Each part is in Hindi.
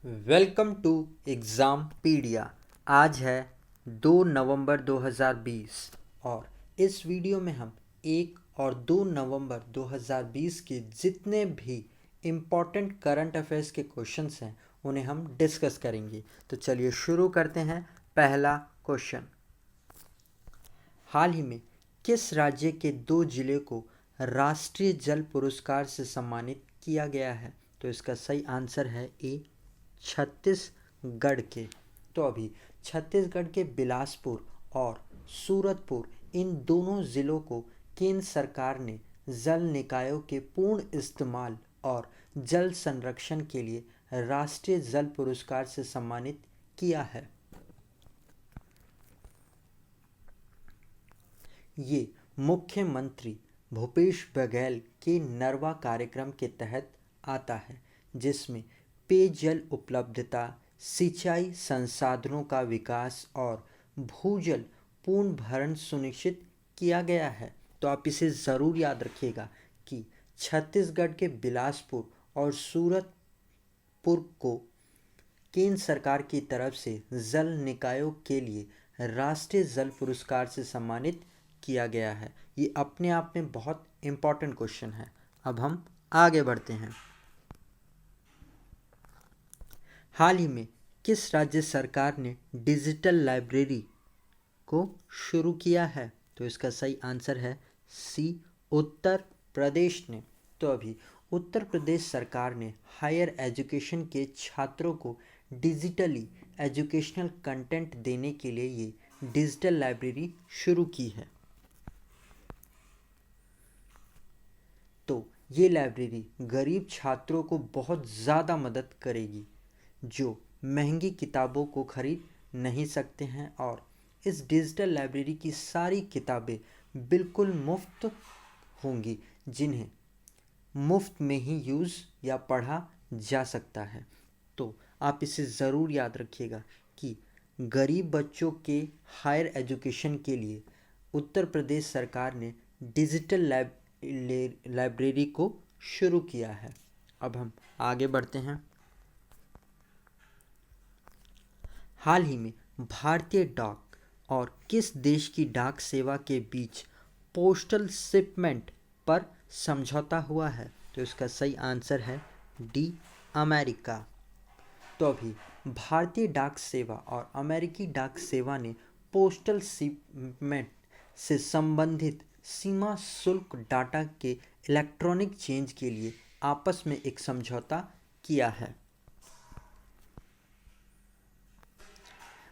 Welcome to exam पीडिया। आज है 2 नवंबर 2020 और इस वीडियो में हम 1 और 2 नवंबर 2020 के जितने भी इम्पॉर्टेंट करंट अफेयर्स के क्वेश्चंस हैं उन्हें हम डिस्कस करेंगे। तो चलिए शुरू करते हैं। पहला क्वेश्चन, हाल ही में किस राज्य के 2 जिले को राष्ट्रीय जल पुरस्कार से सम्मानित किया गया है? तो इसका सही आंसर है ए, छत्तीसगढ़ के। तो अभी छत्तीसगढ़ के बिलासपुर और सूरतपुर, इन दोनों ज़िलों को केंद्र सरकार ने जल निकायों के पूर्ण इस्तेमाल और जल संरक्षण के लिए राष्ट्रीय जल पुरस्कार से सम्मानित किया है। ये मुख्यमंत्री भूपेश बघेल के नरवा कार्यक्रम के तहत आता है, जिसमें पेयजल उपलब्धता, सिंचाई संसाधनों का विकास और भूजल पूर्ण भरण सुनिश्चित किया गया है। तो आप इसे ज़रूर याद रखिएगा कि छत्तीसगढ़ के बिलासपुर और सूरतपुर को केंद्र सरकार की तरफ से जल निकायों के लिए राष्ट्रीय जल पुरस्कार से सम्मानित किया गया है। ये अपने आप में बहुत इम्पॉर्टेंट क्वेश्चन है। अब हम आगे बढ़ते हैं। हाल ही में किस राज्य सरकार ने डिजिटल लाइब्रेरी को शुरू किया है? तो इसका सही आंसर है सी, उत्तर प्रदेश ने। तो अभी उत्तर प्रदेश सरकार ने हायर एजुकेशन के छात्रों को डिजिटली एजुकेशनल कंटेंट देने के लिए ये डिजिटल लाइब्रेरी शुरू की है। तो ये लाइब्रेरी गरीब छात्रों को बहुत ज़्यादा मदद करेगी जो महंगी किताबों को खरीद नहीं सकते हैं, और इस डिजिटल लाइब्रेरी की सारी किताबें बिल्कुल मुफ्त होंगी, जिन्हें मुफ्त में ही यूज़ या पढ़ा जा सकता है। तो आप इसे ज़रूर याद रखिएगा कि गरीब बच्चों के हायर एजुकेशन के लिए उत्तर प्रदेश सरकार ने डिजिटल लाइब्रेरी को शुरू किया है। अब हम आगे बढ़ते हैं। हाल ही में भारतीय डाक और किस देश की डाक सेवा के बीच पोस्टल शिपमेंट पर समझौता हुआ है? तो इसका सही आंसर है डी, अमेरिका। तो अभी भारतीय डाक सेवा और अमेरिकी डाक सेवा ने पोस्टल शिपमेंट से संबंधित सीमा शुल्क डाटा के इलेक्ट्रॉनिक चेंज के लिए आपस में एक समझौता किया है।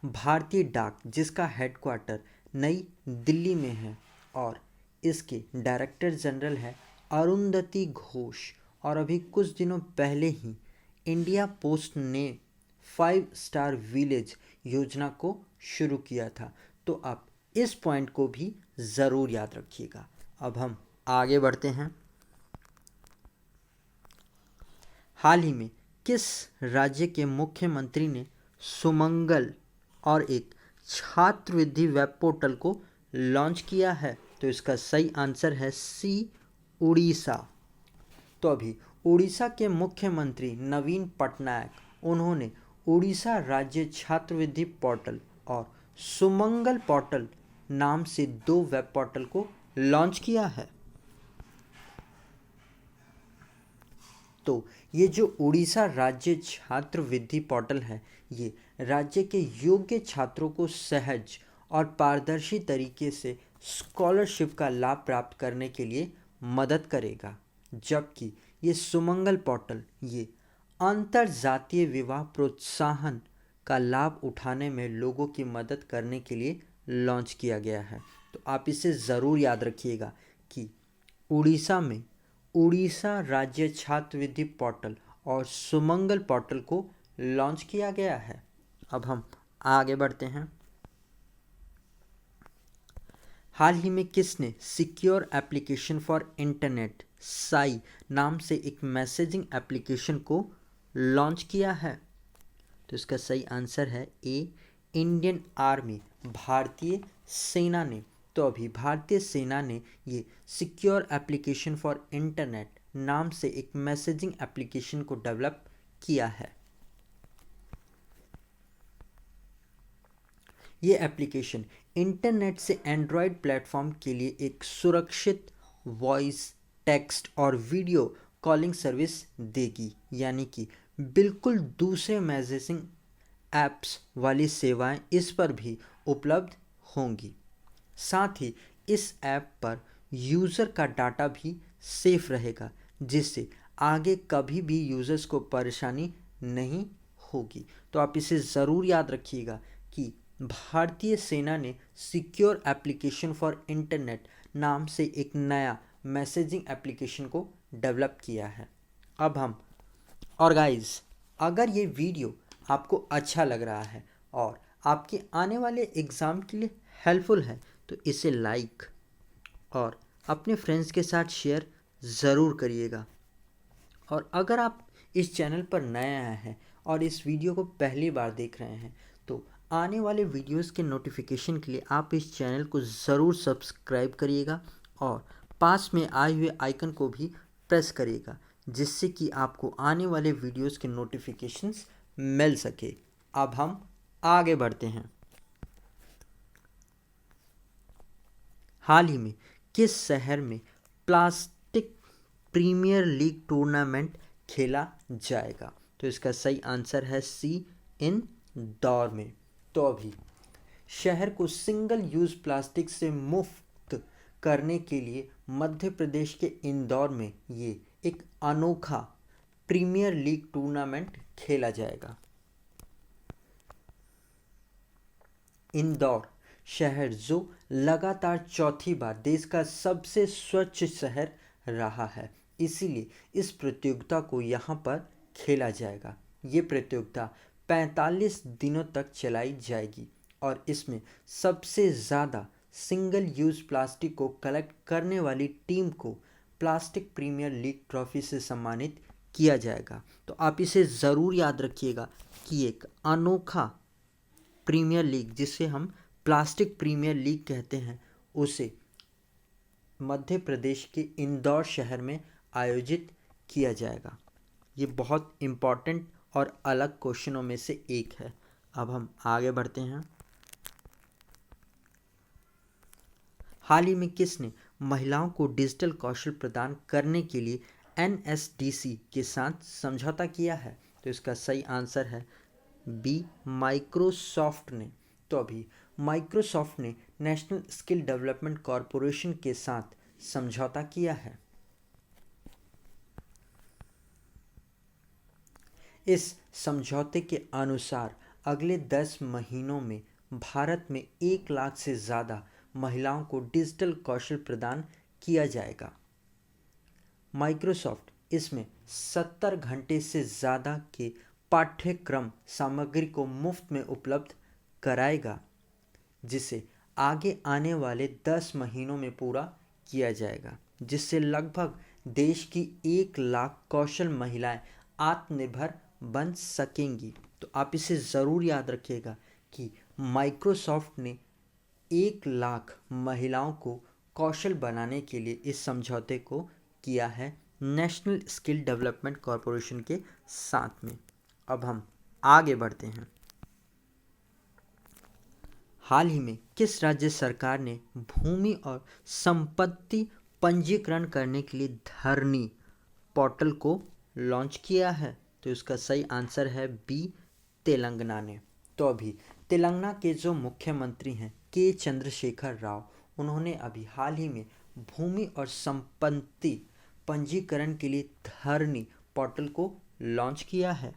भारतीय डाक, जिसका हेडक्वार्टर नई दिल्ली में है और इसके डायरेक्टर जनरल है अरुंधति घोष, और अभी कुछ दिनों पहले ही इंडिया पोस्ट ने 5 स्टार विलेज योजना को शुरू किया था। तो आप इस पॉइंट को भी ज़रूर याद रखिएगा। अब हम आगे बढ़ते हैं। हाल ही में किस राज्य के मुख्यमंत्री ने सुमंगल और एक छात्रवृत्ति वेब पोर्टल को लॉन्च किया है? तो इसका सही आंसर है सी, उड़ीसा। तो अभी उड़ीसा के मुख्यमंत्री नवीन पटनायक, उन्होंने उड़ीसा राज्य छात्रवृत्ति पोर्टल और सुमंगल पोर्टल नाम से 2 वेब पोर्टल को लॉन्च किया है। तो ये जो उड़ीसा राज्य छात्रवृत्ति पोर्टल है, ये राज्य के योग्य छात्रों को सहज और पारदर्शी तरीके से स्कॉलरशिप का लाभ प्राप्त करने के लिए मदद करेगा, जबकि ये सुमंगल पोर्टल ये अंतरजातीय विवाह प्रोत्साहन का लाभ उठाने में लोगों की मदद करने के लिए लॉन्च किया गया है। तो आप इसे ज़रूर याद रखिएगा कि उड़ीसा में उड़ीसा राज्य छात्रवृत्ति पोर्टल और सुमंगल पोर्टल को लॉन्च किया गया है। अब हम आगे बढ़ते हैं। हाल ही में किसने secure application for internet Sai नाम से एक मैसेजिंग एप्लीकेशन को लॉन्च किया है? तो इसका सही आंसर है ए, इंडियन आर्मी, भारतीय सेना ने। तो अभी भारतीय सेना ने ये सिक्योर एप्लीकेशन फॉर इंटरनेट नाम से एक मैसेजिंग एप्लीकेशन को डेवलप किया है। ये एप्लीकेशन इंटरनेट से एंड्रॉयड प्लेटफॉर्म के लिए एक सुरक्षित वॉइस, टेक्स्ट और वीडियो कॉलिंग सर्विस देगी, यानी कि बिल्कुल दूसरे मैसेजिंग ऐप्स वाली सेवाएं इस पर भी उपलब्ध होंगी। साथ ही इस ऐप पर यूज़र का डाटा भी सेफ रहेगा, जिससे आगे कभी भी यूज़र्स को परेशानी नहीं होगी। तो आप इसे ज़रूर याद रखिएगा कि भारतीय सेना ने सिक्योर एप्लीकेशन फॉर इंटरनेट नाम से एक नया मैसेजिंग एप्लीकेशन को डेवलप किया है। अब हम और गाइस, अगर ये वीडियो आपको अच्छा लग रहा है और आपके आने वाले एग्ज़ाम के लिए हेल्पफुल है तो इसे लाइक और अपने फ्रेंड्स के साथ शेयर ज़रूर करिएगा। और अगर आप इस चैनल पर नए आए हैं और इस वीडियो को पहली बार देख रहे हैं तो आने वाले वीडियोस के नोटिफिकेशन के लिए आप इस चैनल को ज़रूर सब्सक्राइब करिएगा और पास में आए हुए आइकन को भी प्रेस करिएगा, जिससे कि आपको आने वाले वीडियोस के नोटिफिकेशंस मिल सके। अब हम आगे बढ़ते हैं। हाल ही में किस शहर में प्लास्टिक प्रीमियर लीग टूर्नामेंट खेला जाएगा? तो इसका सही आंसर है सी, इंदौर में। तो अभी शहर को सिंगल यूज़ प्लास्टिक से मुक्त करने के लिए मध्य प्रदेश के इंदौर में ये एक अनोखा प्रीमियर लीग टूर्नामेंट खेला जाएगा। इंदौर शहर जो लगातार चौथी बार देश का सबसे स्वच्छ शहर रहा है, इसीलिए इस प्रतियोगिता को यहाँ पर खेला जाएगा। ये प्रतियोगिता 45 दिनों तक चलाई जाएगी और इसमें सबसे ज़्यादा सिंगल यूज़ प्लास्टिक को कलेक्ट करने वाली टीम को प्लास्टिक प्रीमियर लीग ट्रॉफी से सम्मानित किया जाएगा। तो आप इसे ज़रूर याद रखिएगा कि एक अनोखा प्रीमियर लीग, जिसे हम प्लास्टिक प्रीमियर लीग कहते हैं, उसे मध्य प्रदेश के इंदौर शहर में आयोजित किया जाएगा। ये बहुत इम्पॉर्टेंट और अलग क्वेश्चनों में से एक है। अब हम आगे बढ़ते हैं। हाल ही में किसने महिलाओं को डिजिटल कौशल प्रदान करने के लिए NSDC के साथ समझौता किया है? तो इसका सही आंसर है बी, माइक्रोसॉफ्ट ने। तो अभी माइक्रोसॉफ्ट ने नेशनल स्किल डेवलपमेंट कॉरपोरेशन के साथ समझौता किया है। इस समझौते के अनुसार अगले 10 महीनों में भारत में 1 लाख से ज़्यादा महिलाओं को डिजिटल कौशल प्रदान किया जाएगा। माइक्रोसॉफ्ट इसमें 70 घंटे से ज़्यादा के पाठ्यक्रम सामग्री को मुफ्त में उपलब्ध कराएगा, जिसे आगे आने वाले 10 महीनों में पूरा किया जाएगा, जिससे लगभग देश की 1 लाख कौशल महिलाएं आत्मनिर्भर बन सकेंगी। तो आप इसे ज़रूर याद रखिएगा कि माइक्रोसॉफ्ट ने 1 लाख महिलाओं को कौशल बनाने के लिए इस समझौते को किया है नेशनल स्किल डेवलपमेंट कॉरपोरेशन के साथ में। अब हम आगे बढ़ते हैं। हाल ही में किस राज्य सरकार ने भूमि और संपत्ति पंजीकरण करने के लिए धरनी पोर्टल को लॉन्च किया है? तो इसका सही आंसर है बी, तेलंगाना ने। तो अभी तेलंगाना के जो मुख्यमंत्री हैं के चंद्रशेखर राव, उन्होंने अभी हाल ही में भूमि और संपत्ति पंजीकरण के लिए धरनी पोर्टल को लॉन्च किया है।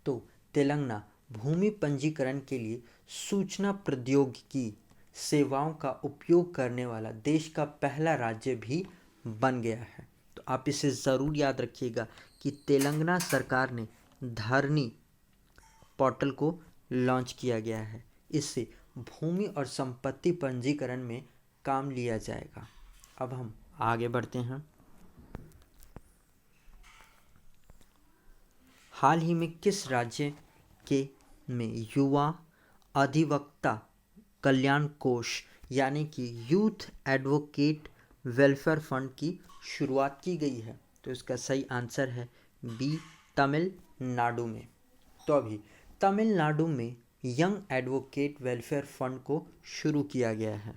तो तेलंगाना भूमि पंजीकरण के लिए सूचना प्रौद्योगिकी सेवाओं का उपयोग करने वाला देश का पहला राज्य भी बन गया है। तो आप इसे ज़रूर याद रखिएगा कि तेलंगाना सरकार ने धरनी पोर्टल को लॉन्च किया गया है। इससे भूमि और संपत्ति पंजीकरण में काम लिया जाएगा। अब हम आगे बढ़ते हैं। हाल ही में किस राज्य के में युवा अधिवक्ता कल्याण कोष यानी कि यूथ एडवोकेट वेलफेयर फंड की शुरुआत की गई है? तो इसका सही आंसर है बी, तमिलनाडु में। तो अभी तमिलनाडु में यंग एडवोकेट वेलफेयर फंड को शुरू किया गया है।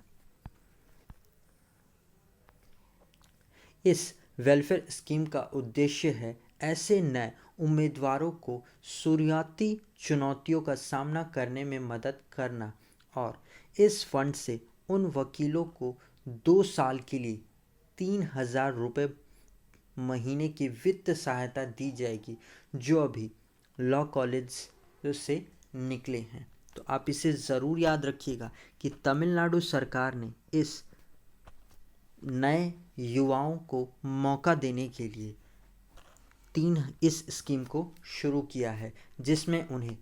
इस वेलफेयर स्कीम का उद्देश्य है ऐसे नए उम्मीदवारों को शुरुआती चुनौतियों का सामना करने में मदद करना, और इस फंड से उन वकीलों को 2 साल के लिए 3,000 रुपये महीने की वित्त सहायता दी जाएगी जो अभी लॉ कॉलेज से निकले हैं। तो आप इसे ज़रूर याद रखिएगा कि तमिलनाडु सरकार ने इस नए युवाओं को मौका देने के लिए इस स्कीम को शुरू किया है, जिसमें उन्हें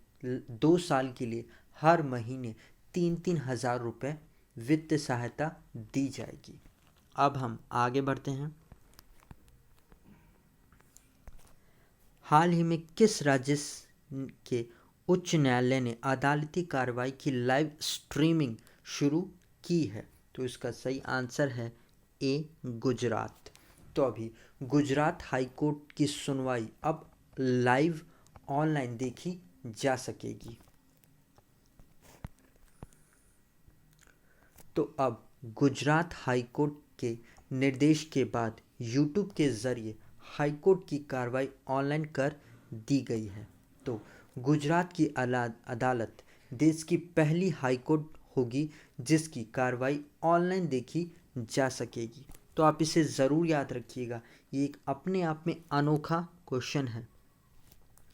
2 साल के लिए हर महीने 3,000 रुपये वित्त सहायता दी जाएगी। अब हम आगे बढ़ते हैं। हाल ही में किस राज्य के उच्च न्यायालय ने अदालती कार्रवाई की लाइव स्ट्रीमिंग शुरू की है? तो इसका सही आंसर है ए, गुजरात। तो अभी गुजरात हाई कोर्ट की सुनवाई अब लाइव ऑनलाइन देखी जा सकेगी। तो अब गुजरात हाई कोर्ट के निर्देश के बाद यूट्यूब के ज़रिए हाई कोर्ट की कार्रवाई ऑनलाइन कर दी गई है। तो गुजरात की अदालत देश की पहली हाई कोर्ट होगी जिसकी कार्रवाई ऑनलाइन देखी जा सकेगी। तो आप इसे ज़रूर याद रखिएगा, ये एक अपने आप में अनोखा क्वेश्चन है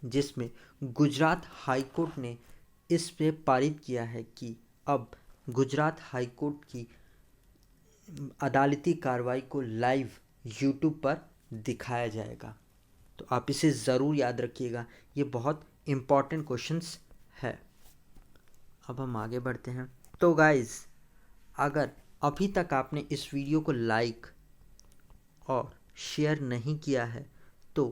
जिसमें गुजरात हाई कोर्ट ने इस पे पारित किया है कि अब गुजरात हाई कोर्ट की अदालती कार्रवाई को लाइव यूट्यूब पर दिखाया जाएगा। तो आप इसे ज़रूर याद रखिएगा, ये बहुत इम्पॉर्टेंट क्वेश्चंस है। अब हम आगे बढ़ते हैं। तो गाइज़, अगर अभी तक आपने इस वीडियो को लाइक और शेयर नहीं किया है तो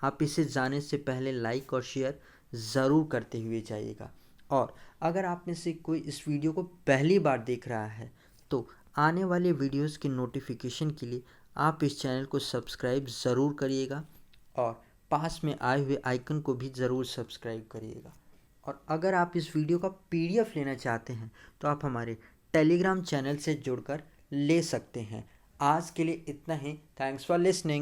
आप इसे जाने से पहले लाइक और शेयर ज़रूर करते हुए जाइएगा। और अगर आप में से कोई इस वीडियो को पहली बार देख रहा है तो आने वाले वीडियोस की नोटिफिकेशन के लिए आप इस चैनल को सब्सक्राइब ज़रूर करिएगा और पास में आए हुए आइकन को भी ज़रूर सब्सक्राइब करिएगा। और अगर आप इस वीडियो का PDF लेना चाहते हैं तो आप हमारे टेलीग्राम चैनल से जुड़कर ले सकते हैं। आज के लिए इतना ही। Thanks for listening.